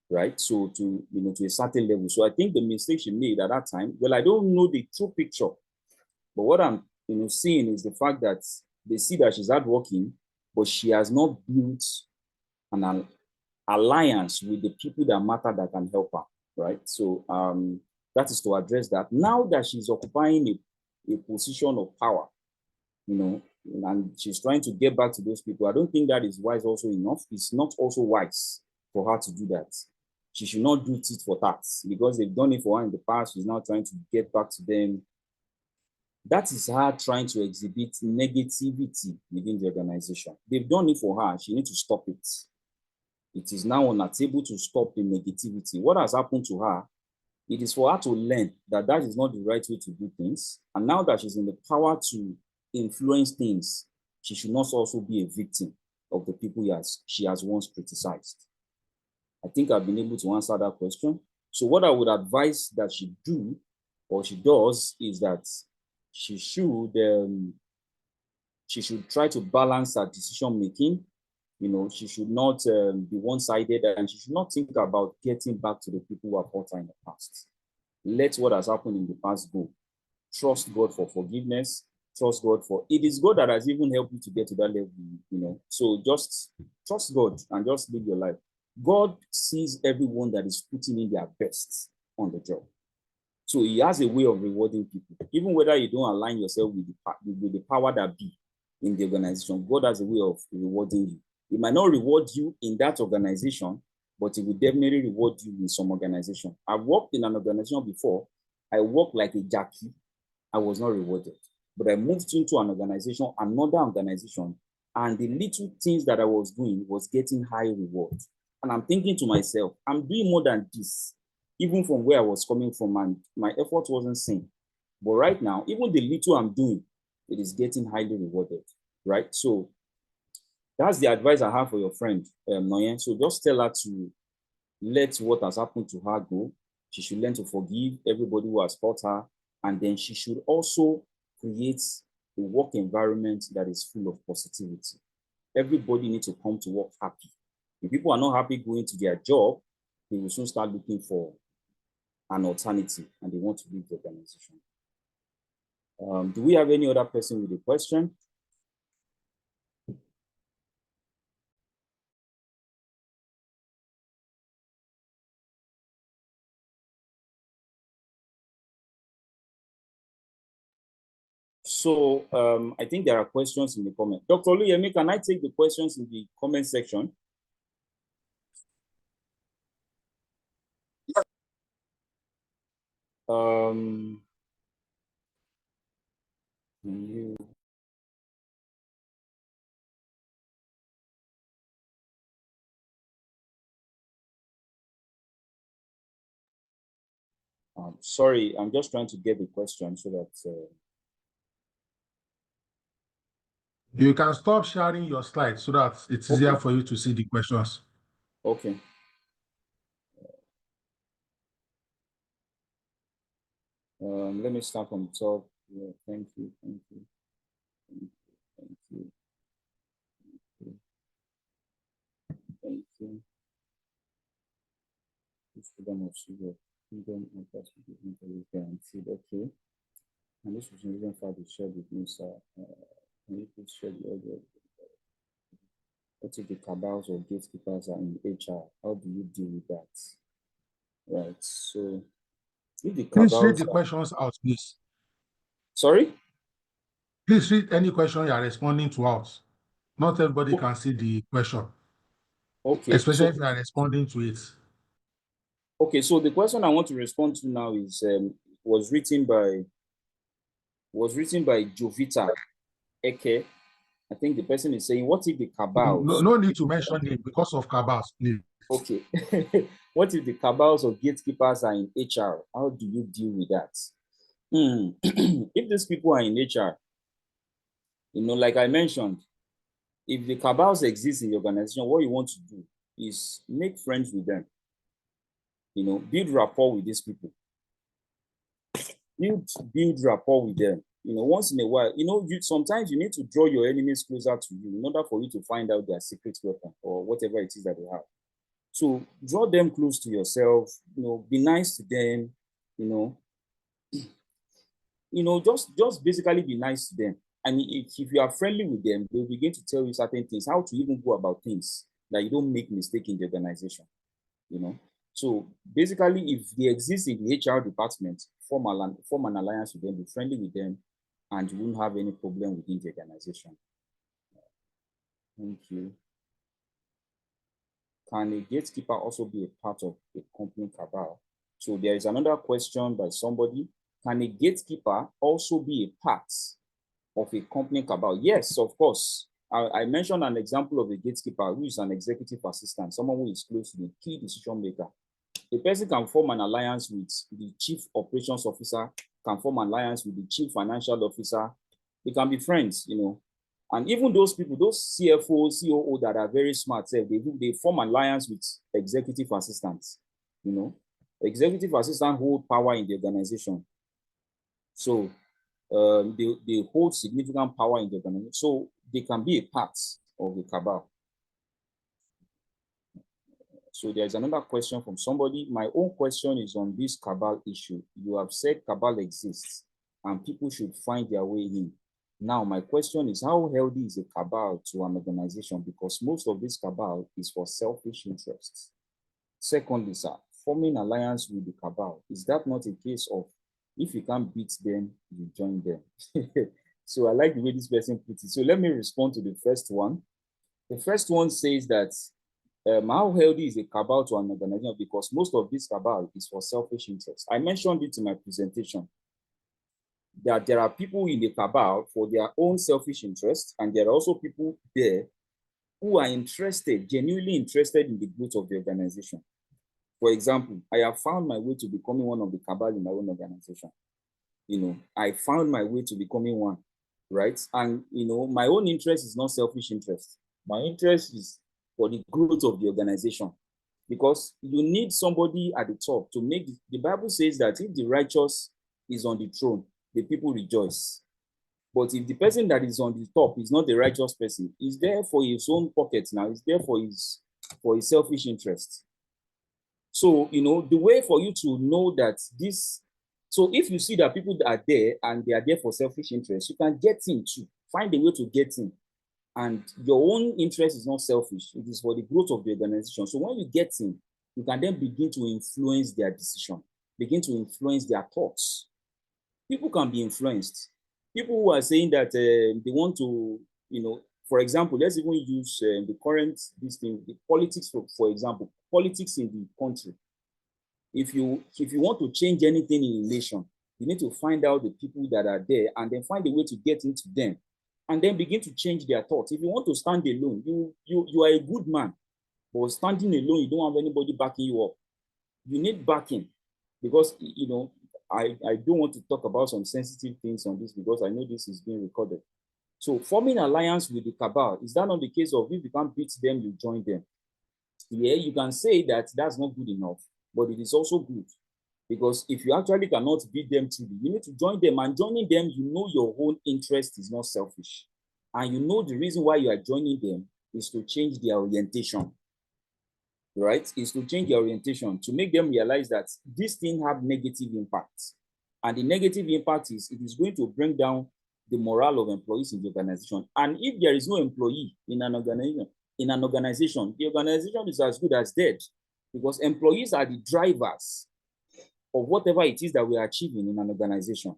right? So to a certain level. So I think the mistake she made at that time, well, I don't know the true picture, but what I'm, seeing is the fact that they see that she's hardworking, but she has not built an alliance with the people that matter that can help her, right? So that is to address that. Now that she's occupying a position of power, and she's trying to get back to those people, I don't think that is wise also enough. It's not also wise for her to do that. She should not do tit for tat because they've done it for her in the past. She's now trying to get back to them. That is her trying to exhibit negativity within the organization. They've done it for her. She needs to stop it. It is now on her table to stop the negativity. What has happened to her? It is for her to learn that that is not the right way to do things. And now that she's in the power to influence things, she should not also be a victim of the people she has once criticized. I think I've been able to answer that question. So what I would advise that she do, or she does, is that she should try to balance her decision making. She should not be one-sided, and she should not think about getting back to the people who have hurt her in the past. Let what has happened in the past go. Trust God for forgiveness. Trust God for, it is God that has even helped you to get to that level, So just trust God and just live your life. God sees everyone that is putting in their best on the job. So he has a way of rewarding people, even whether you don't align yourself with the power that be in the organization. God has a way of rewarding you. He might not reward you in that organization, but he will definitely reward you in some organization. I've worked in an organization before. I worked like a Jackie. I was not rewarded. But I moved into an organization, another organization, and the little things that I was doing was getting high reward. And I'm thinking to myself, I'm doing more than this, even from where I was coming from, and my effort wasn't seen. But right now, even the little I'm doing, it is getting highly rewarded, right? So that's the advice I have for your friend, Noyen. So just tell her to let what has happened to her go. She should learn to forgive everybody who has hurt her. And then she should also create a work environment that is full of positivity. Everybody needs to come to work happy. If people are not happy going to their job, they will soon start looking for an alternative and they want to leave the organization. Do we have any other person with a question? So I think there are questions in the comment. Dr. Oluyemi, can I take the questions in the comment section? You sorry, I'm just trying to get the question so that You can stop sharing your slides so that it's easier for you to see the questions. okay. Let me start from the top. Yeah, thank you, thank you, thank you, thank you, thank you. Freedom of sugar, freedom and classification for this guaranteed. Okay. And this was the reason for the share with me, sir. Can you please share the audio? What if the cabals or gatekeepers are in HR? How do you deal with that? Right. So if the Please read cabals the questions out, please. sorry? Please read any question you are responding to out. Not everybody can see the question, Okay. especially So if you are responding to it. okay, so the question I want to respond to now is was written by Jovita Eke. I think the person is saying, what if the cabals? No need to mention it because of Cabals, please. Okay. What if the cabals or gatekeepers are in HR? How do you deal with that? If these people are in HR, like I mentioned, if the cabals exist in the organization, what you want to do is make friends with them. Build rapport with these people. Build rapport with them. Once in a while, sometimes you need to draw your enemies closer to you in order for you to find out their secret weapon or whatever it is that they have. So draw them close to yourself, be nice to them, just basically be nice to them. And if you are friendly with them, they'll begin to tell you certain things, how to even go about things, that you don't make mistake in the organization, So basically, if they exist in the HR department, form an alliance with them, be friendly with them, and you won't have any problem within the organization. Thank you. Can a gatekeeper also be a part of a company cabal? So there is another question by somebody. Can a gatekeeper also be a part of a company cabal? Yes, of course. I mentioned an example of a gatekeeper who is an executive assistant, someone who is close to the key decision maker. A person can form an alliance with the chief operations officer, can form an alliance with the chief financial officer. They can be friends, And even those people, those CFO, COO that are very smart, they form an alliance with executive assistants, Executive assistants hold power in the organization. So they hold significant power in the organization. So they can be a part of the cabal. So there's another question from somebody. My own question is on this cabal issue. You have said cabal exists and people should find their way in. Now, my question is, how healthy is a cabal to an organization? Because most of this cabal is for selfish interests. Secondly, sir, forming alliance with the cabal? Is that not a case of if you can't beat them, you join them? So I like the way this person puts it. So let me respond to the first one. The first one says that how healthy is a cabal to an organization? Because most of this cabal is for selfish interests. I mentioned it in my presentation that there are people in the cabal for their own selfish interests, and there are also people there who are interested, genuinely interested in the growth of the organization. For example, I have found my way to becoming one of the cabal in my own organization. I found my way to becoming one, right? And, my own interest is not selfish interest. My interest is for the growth of the organization, because you need somebody at the top to make, the Bible says that if the righteous is on the throne, the people rejoice. But if the person that is on the top is not the righteous person, he's there for his own pocket now, he's there for his selfish interest. So, the way for you to know that this, so if you see that people are there and they are there for selfish interest, you can get in too. Find a way to get in. And your own interest is not selfish. It is for the growth of the organization. So when you get in, you can then begin to influence their decision, begin to influence their thoughts. People can be influenced. People who are saying that they want to, for example, let's even use the current, the politics, for example, politics in the country. If you want to change anything in a nation, you need to find out the people that are there and then find a way to get into them and then begin to change their thoughts. If you want to stand alone, you are a good man, but standing alone, you don't have anybody backing you up. You need backing, because, I don't want to talk about some sensitive things on this because I know this is being recorded. So forming alliance with the cabal, is that not the case of if you can't beat them, you join them? Yeah, you can say that that's not good enough, but it is also good, because if you actually cannot beat them truly, you need to join them, and joining them, your own interest is not selfish, and the reason why you are joining them is to change their orientation, right? Is to change their orientation, to make them realize that this thing have negative impact, and the negative impact is it is going to bring down the morale of employees in the organization. And if there is no employee in an organization, the organization is as good as dead, because employees are the drivers of whatever it is that we are achieving in an organization,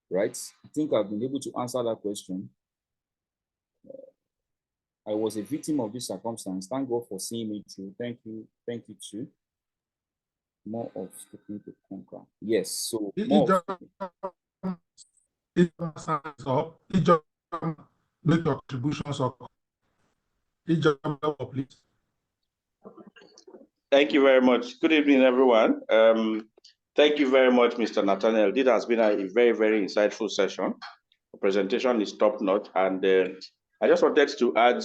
right? I think I've been able to answer that question. I was a victim of this circumstance. Thank God for seeing me through. Thank you too. More of speaking to conquer. Yes, so more. Make your contributions up. Please. Thank you very much. Good evening, everyone. Thank you very much, Mr. Nathaniel. This has been a very, very insightful session. The presentation is top-notch, and I just wanted to add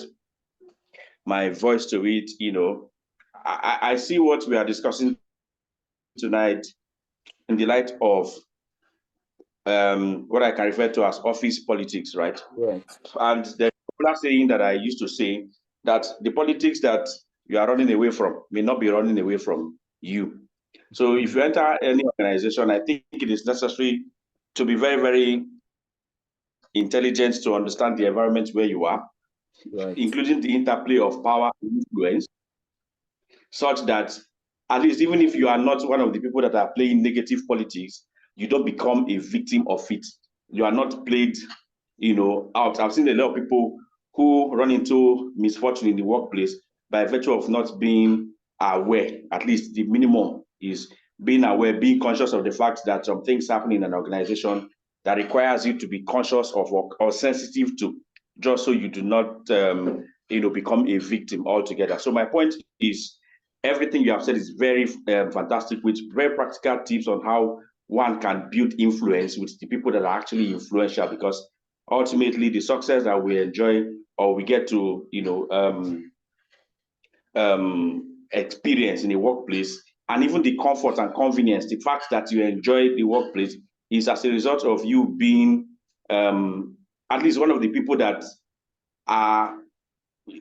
my voice to it. I see what we are discussing tonight in the light of what I can refer to as office politics, right? Right. And there's a popular saying that I used to say that the politics that you are running away from may not be running away from you. So if you enter any organization, I think it is necessary to be very, very intelligent to understand the environment where you are, right, including the interplay of power and influence, such that at least even if you are not one of the people that are playing negative politics, you don't become a victim of it. You are not played, out. I've seen a lot of people who run into misfortune in the workplace by virtue of not being aware. At least the minimum is being aware, being conscious of the fact that some things happen in an organization that requires you to be conscious of or sensitive to, just so you do not, become a victim altogether. So my point is, everything you have said is very fantastic, with very practical tips on how one can build influence with the people that are actually influential, because ultimately the success that we enjoy or we get to, experience in the workplace, and even the comfort and convenience, the fact that you enjoy the workplace, is as a result of you being at least one of the people that are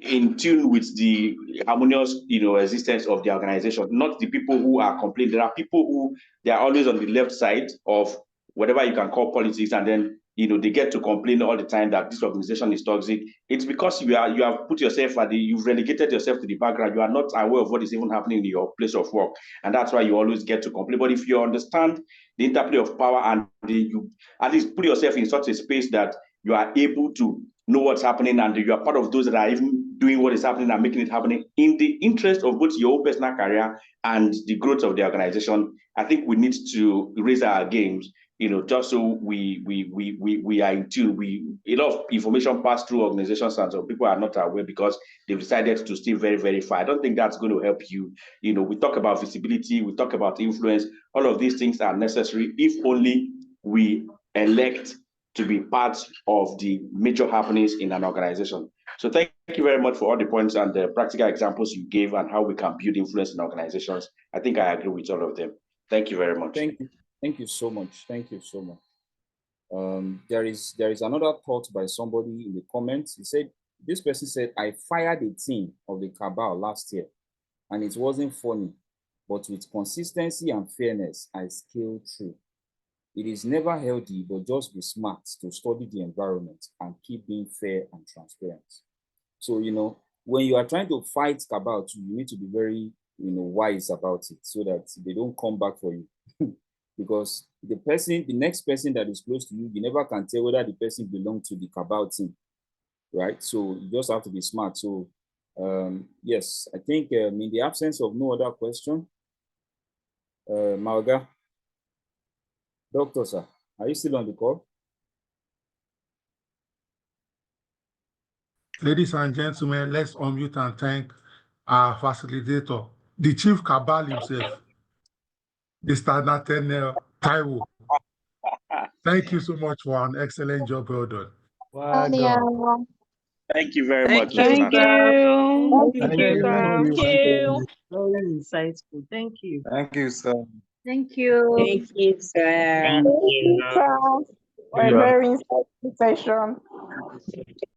in tune with the harmonious, existence of the organization, not the people who are complaining. There are people who they are always on the left side of whatever you can call politics, and then they get to complain all the time that this organization is toxic. It's because you have put yourself you've relegated yourself to the background. You are not aware of what is even happening in your place of work, and that's why you always get to complain. But if you understand the interplay of power and you at least put yourself in such a space that you are able to know what's happening, and you are part of those that are even doing what is happening and making it happening in the interest of both your own personal career and the growth of the organization, I think we need to raise our games, just so we are in tune. A lot of information pass through organizations, and some people are not aware because they've decided to stay very, very far. I don't think that's going to help you. We talk about visibility, we talk about influence. All of these things are necessary if only we elect to be part of the major happenings in an organization. So thank you very much for all the points and the practical examples you gave and how we can build influence in organizations. I think I agree with all of them. Thank you very much. Thank you. Thank you so much. Thank you so much. There is another thought by somebody in the comments. This person said, I fired a team of the Cabal last year and it wasn't funny, but with consistency and fairness, I scaled through. It is never healthy, but just be smart to study the environment and keep being fair and transparent. So, when you are trying to fight Cabal, you need to be very, wise about it so that they don't come back for you. Because the next person that is close to you, you never can tell whether the person belongs to the Cabal team, right? So you just have to be smart. So, yes, I think in the absence of no other question, Malga, Doctor, sir, are you still on the call? Ladies and gentlemen, let's unmute and thank our facilitator, the Chief Cabal himself, Mr. Nathaniel Taiwo. Thank you so much for an excellent job. Well done. Well, Thank you very much. Thank you. Thank you. Thank Thank you. Very insightful. Thank you. Thank you, sir. Thank you. Thank you, sir. Thank you, sir, for a very insightful session.